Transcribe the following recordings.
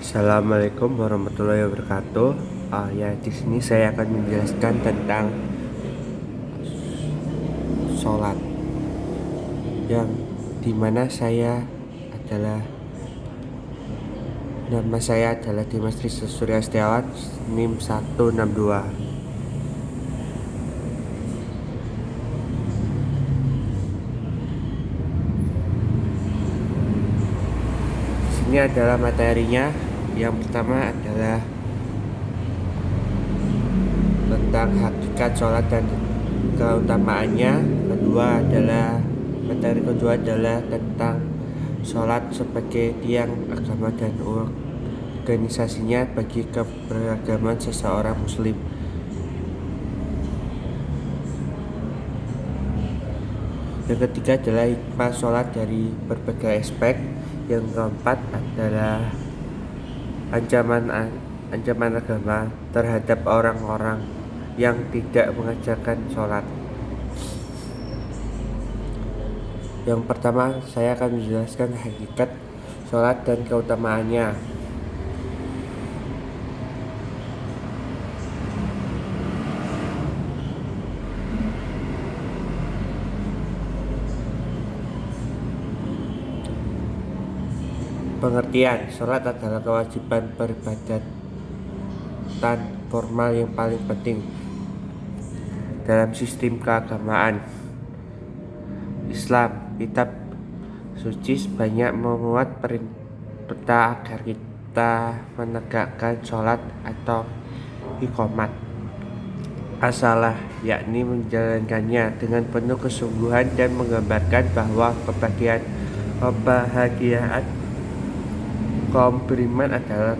Assalamualaikum warahmatullahi wabarakatuh. Ya, di sini saya akan menjelaskan tentang sholat, yang dimana adalah nama saya adalah Dimas Tristus Surya Setiawan, NIM 162. Ini adalah materinya. Yang pertama adalah tentang hakikat sholat dan keutamaannya. Materi kedua adalah tentang sholat sebagai tiang agama dan organisasinya bagi keberagaman seseorang muslim. Yang ketiga adalah hikmah sholat dari berbagai aspek. Yang keempat adalah ancaman agama terhadap orang-orang yang tidak mengajarkan sholat. Yang pertama, saya akan menjelaskan hakikat sholat dan keutamaannya. Pengertian: sholat adalah kewajiban peribadatan formal yang paling penting dalam sistem keagamaan Islam. Kitab suci banyak memuat perintah agar kita menegakkan sholat atau iqamat as-shalah, yakni menjalankannya dengan penuh kesungguhan dan menggambarkan bahwa kebahagiaan kaum beriman adalah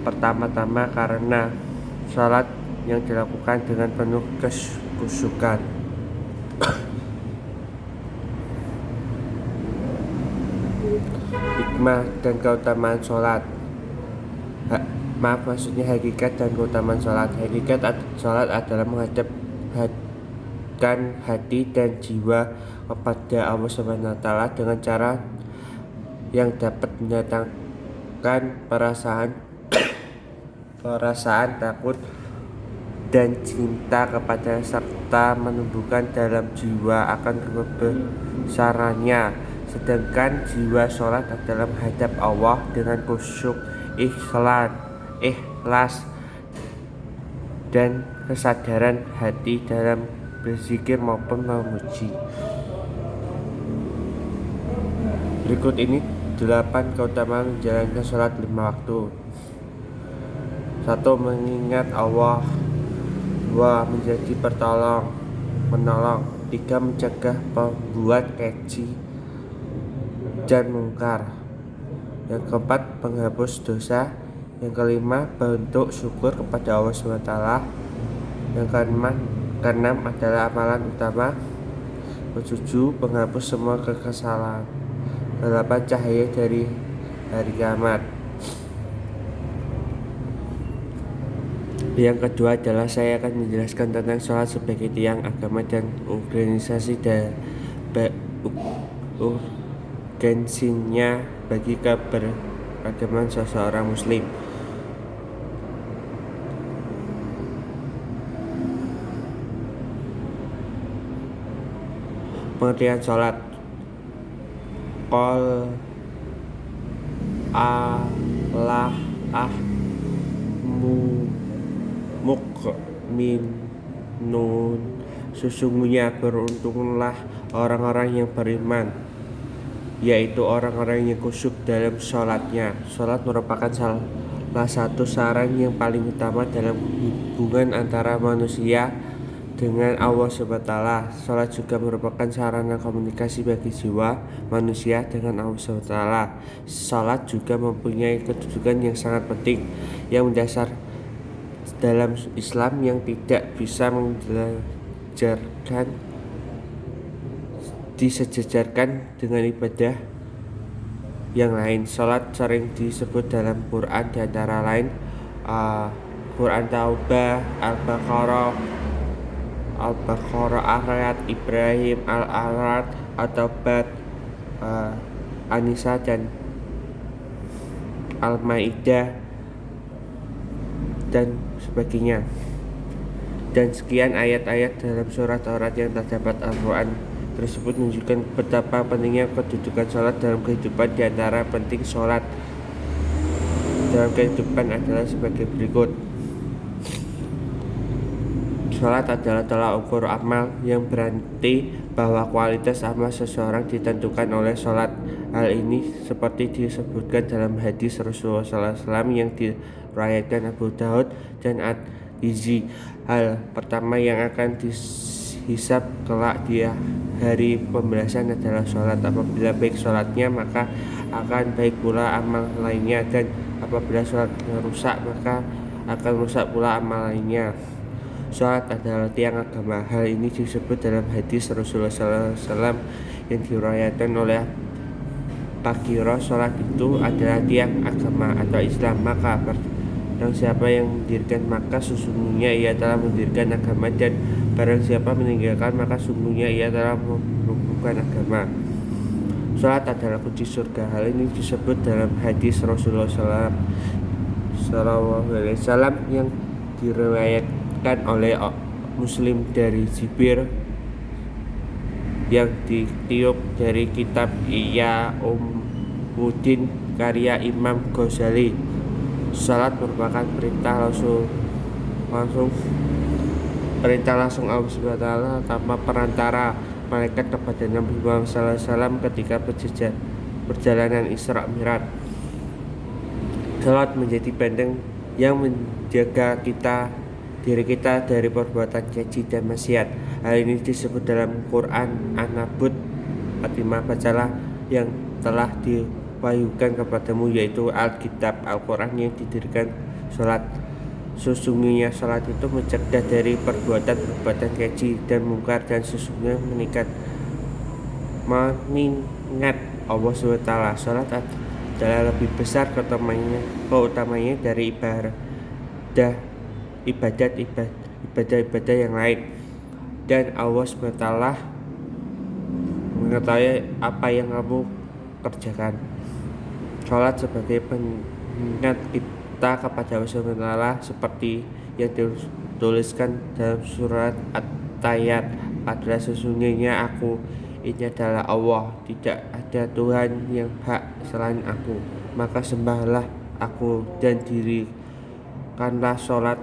pertama-tama karena sholat yang dilakukan dengan penuh kekhusyukan. Hikmah dan keutamaan sholat. Maksudnya hakikat dan keutamaan sholat. Hakikat sholat adalah menghadapkan hati dan jiwa kepada Allah SWT dengan cara yang dapat mendatangkan perasaan takut dan cinta kepada, serta menumbuhkan dalam jiwa akan kebesarannya. Sedangkan jiwa sholat adalah menghadap Allah dengan khusyuk, ikhlas dan kesadaran hati dalam berzikir maupun memuji. Berikut ini 8 keutamaan menjalankan sholat 5 waktu. 1. Mengingat Allah. 2. Menjadi menolong. 3. Mencegah pembuat keji dan mungkar. Yang keempat, penghapus dosa. Yang kelima, bentuk syukur kepada Allah SWT. Yang keenam adalah amalan utama. 7. Penghapus semua kesalahan. 8. Cahaya dari hari kiamat. Yang kedua adalah saya akan menjelaskan tentang sholat sebagai tiang agama dan urgensinya bagi keberagaman seseorang muslim. Pengertian sholat. Qol Allah mukminun, sesungguhnya beruntunglah orang-orang yang beriman, yaitu orang-orang yang khusyuk dalam sholatnya. Sholat merupakan salah satu sarana yang paling utama dalam hubungan antara manusia dengan Allah SWT. Sholat juga merupakan sarana komunikasi bagi jiwa manusia dengan Allah SWT. Sholat juga mempunyai kedudukan yang sangat penting yang mendasar dalam Islam yang tidak bisa disejajarkan dengan ibadah yang lain. Sholat sering disebut dalam Quran, di antara lain Quran Taubah, Al-Baqarah, ayat Ibrahim, Al-Arad, At-Taubat, An-Nisa dan Al-Maidah dan sebagainya. Dan sekian ayat-ayat dalam surat Taurat yang terdapat Al-Quran tersebut menunjukkan betapa pentingnya kedudukan sholat dalam kehidupan. Di antara penting sholat dalam kehidupan adalah sebagai berikut. Sholat adalah tolak ukur amal yang berarti bahwa kualitas amal seseorang ditentukan oleh sholat. Hal ini seperti disebutkan dalam hadis Rasulullah SAW yang diriwayatkan Abu Daud dan At-Tirmidzi. Hal pertama yang akan dihisab kelak di hari pembalasan adalah sholat. Apabila baik sholatnya maka akan baik pula amal lainnya, dan apabila sholatnya rusak maka akan rusak pula amal lainnya. Sholat adalah tiang agama. Hal ini disebut dalam hadis Rasulullah SAW yang diriwayatkan oleh Bakiro. Sholat itu adalah tiang agama atau Islam. Maka barang siapa yang mendirikan maka sesungguhnya ia telah mendirikan agama, dan barang siapa meninggalkan maka sesungguhnya ia telah melumpuhkan agama. Sholat adalah kunci surga. Hal ini disebut dalam hadis Rasulullah SAW yang diriwayatkan oleh Muslim dari Jibir yang ditiup dari kitab Ihya Ulumuddin karya Imam Ghazali. Salat merupakan perintah langsung Allah SWT tanpa perantara malaikat kepada Nabi Muhammad SAW ketika perjalanan Isra Mi'raj. Salat menjadi benteng yang menjaga diri kita dari perbuatan keji dan maksiat. Hal ini disebut dalam Quran An-Nabut 45, bacalah yang telah diwahyukan kepadamu, yaitu Alkitab Al-Quran yang didirikan sholat. Sesungguhnya sholat itu mencegah dari perbuatan keji dan mungkar, dan sesungguhnya mengingat Allah SWT. Sholat adalah lebih besar keutamanya dari ibadah yang lain, dan Allah SWT mengetahui apa yang kamu kerjakan. Sholat sebagai pengingat kita kepada Allah SWT seperti yang dituliskan dalam surat At-Tayyat adalah sesungguhnya aku ini adalah Allah, tidak ada Tuhan yang hak selain aku, maka sembahlah aku dan dirikanlah sholat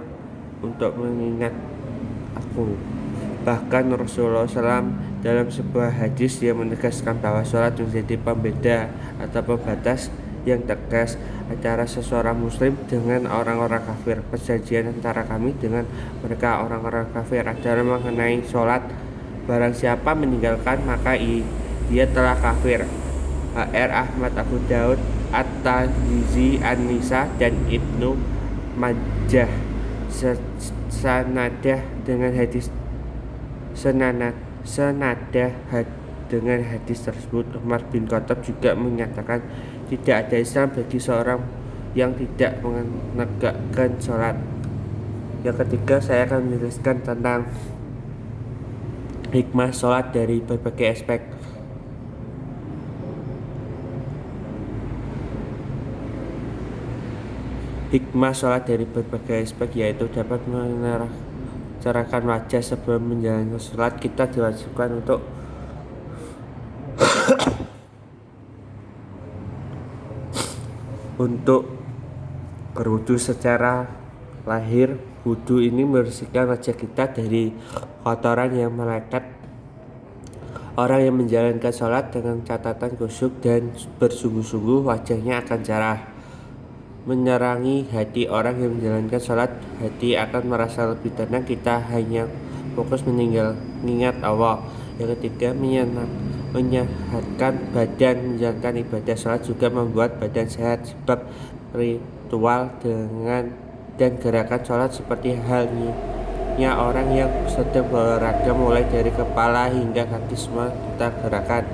untuk mengingat aku. Bahkan Rasulullah SAW dalam sebuah hadis yang menegaskan bahwa sholat menjadi pembeda atau pembatas yang tegas antara seseorang muslim dengan orang-orang kafir. Perjanjian antara kami dengan mereka orang-orang kafir adalah mengenai sholat. Barang siapa meninggalkan maka dia telah kafir. H.R. Ahmad, Abu Daud, At-Tirmidzi, An-Nisa, dan Ibnu Majah. Senadah dengan hadis tersebut, Umar bin Khattab juga menyatakan tidak ada Islam bagi seorang yang tidak menegakkan sholat. Yang ketiga, saya akan menjelaskan tentang hikmah sholat dari berbagai aspek. Hikmah sholat dari berbagai aspek yaitu dapat mencerahkan wajah. Sebelum menjalankan sholat, kita diwajibkan untuk berwudu secara lahir. Wudu ini membersihkan wajah kita dari kotoran yang melekat. Orang yang menjalankan sholat dengan catatan khusyuk dan bersungguh-sungguh, wajahnya akan cerah. Menerangi hati orang yang menjalankan sholat, hati akan merasa lebih tenang. Kita hanya fokus mengingat Allah. Yang ketiga, menyehatkan badan. Menjalankan ibadah sholat juga membuat badan sehat, sebab ritual dan gerakan sholat seperti halnya orang yang sedang berolahraga, mulai dari kepala hingga kaki semua kita gerakan.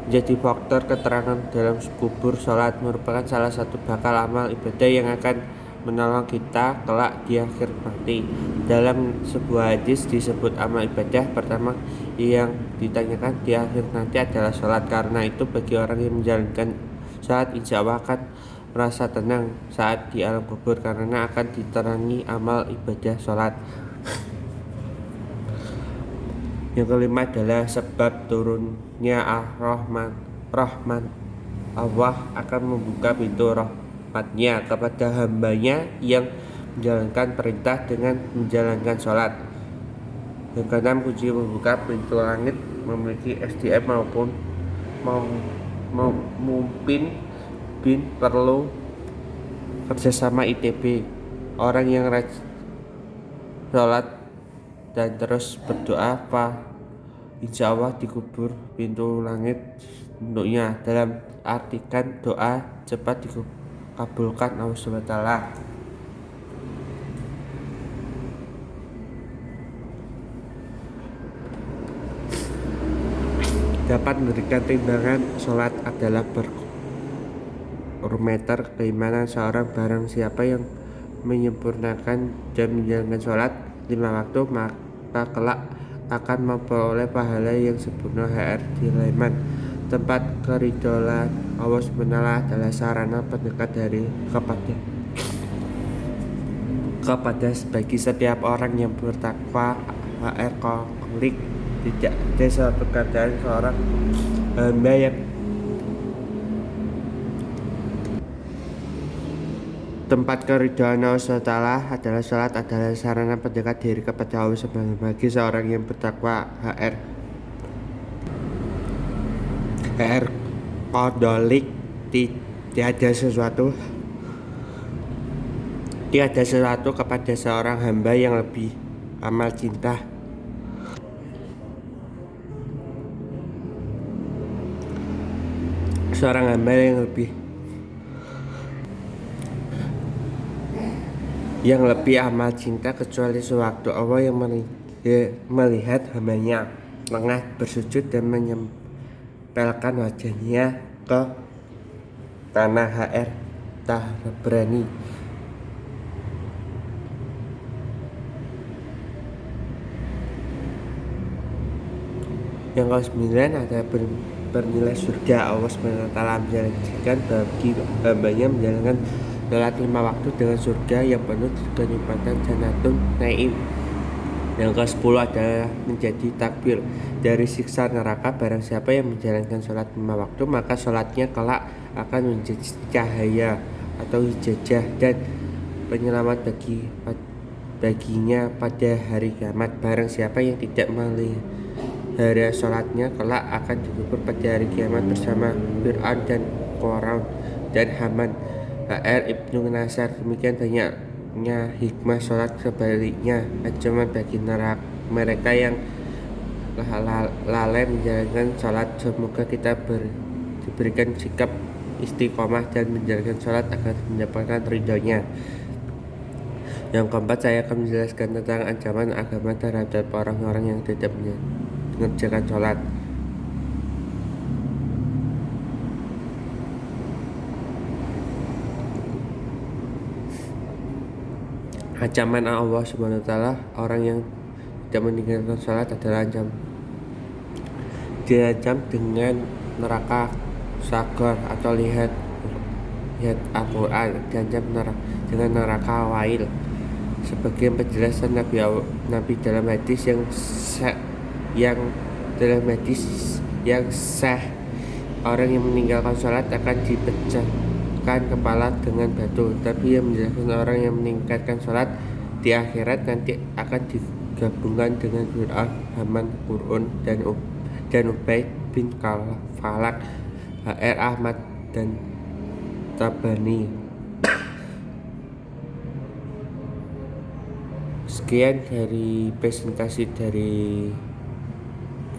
Menjadi faktor keterangan dalam kubur. Sholat merupakan salah satu bakal amal ibadah yang akan menolong kita kelak di akhir nanti. Dalam sebuah hadis disebut amal ibadah pertama yang ditanyakan di akhir nanti adalah sholat. Karena itu bagi orang yang menjalankan sholat, insya Allah akan merasa tenang saat di alam kubur karena akan diterangi amal ibadah sholat. Yang kelima adalah sebab turunnya rahmat. Allah akan membuka pintu rahmatnya kepada hambanya yang menjalankan perintah dengan menjalankan sholat. Yang keenam, kunci membuka pintu langit memiliki SDM maupun memimpin perlu kerjasama ITB. Orang yang rajin sholat dan terus berdoa, insya Allah dikubur pintu langit untuknya. Dalam artikan doa cepat dikabulkan Allah SWT. Dapat memberikan timbangan sholat adalah barometer keimanan seorang. Barang siapa yang menyempurnakan dan menjalankan sholat 5 waktu, maka kelak akan memperoleh pahala yang sempurna. HR Sulaiman. Tempat keridhaan Allah SWT adalah sarana pendekat dari kepada bagi setiap orang yang bertakwa. HR Konflik. Tidak ada suatu keadaan seorang hamba yang tempat keridhaan Allah SWT adalah sholat adalah sarana pendekat diri kepada Allah SWT bagi seorang yang bertakwa. HR Kodolik. Tiada sesuatu kepada seorang hamba yang lebih amal cinta seorang hamba yang lebih amal cinta kecuali sewaktu Allah yang melihat hambanya lengah bersujud dan menyempelkan wajahnya ke tanah. HR Tabrani. Yang ke-9 ada bernilai surga. Allah SWT menjanjikan bagi hambanya menjalankan sholat 5 waktu dengan surga yang penuh kenikmatan Jannatun Naim. Yang ke-10 adalah menjadi takbir dari siksa neraka. Barang siapa yang menjalankan sholat 5 waktu, maka sholatnya kelak akan menjadi cahaya atau hijajah dan penyelamat baginya pada hari kiamat. Barang siapa yang tidak melihara sholatnya, kelak akan dikubur pada hari kiamat bersama Fir'aun dan Qarun dan Haman. HR Ibnu Nasar. Demikian banyaknya hikmah sholat. Sebaliknya, ancaman bagi mereka yang lalai menjalankan sholat. Semoga kita diberikan sikap istiqomah dan menjalankan sholat agar mendapatkan ridhonya. Yang keempat, saya akan menjelaskan tentang ancaman agama terhadap orang-orang yang tidak mengerjakan sholat. Ancaman Allah SWT, orang yang tidak meninggalkan sholat adalah diancam dengan neraka Sagor atau lihat Al-Quran, diancam dengan neraka Wail. Sebagai penjelasan Nabi dalam hadis yang sah, orang yang meninggalkan sholat akan dipecahkan kepala dengan batu. Tapi yang menjelaskan orang yang meningkatkan sholat di akhirat nanti akan digabungkan dengan Fir'aun, Haman, Qarun dan Ubaid bin Falak. HR Ahmad dan Tabani. Sekian dari presentasi dari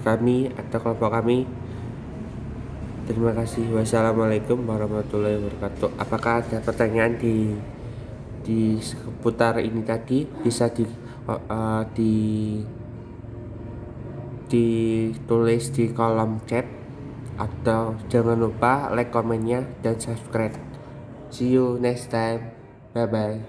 kami atau kelompok kami. Terima kasih. Wassalamualaikum warahmatullahi wabarakatuh. Apakah ada pertanyaan di seputar ini tadi? Bisa ditulis di kolom chat, atau jangan lupa like, komennya, dan subscribe. See you next time. Bye bye.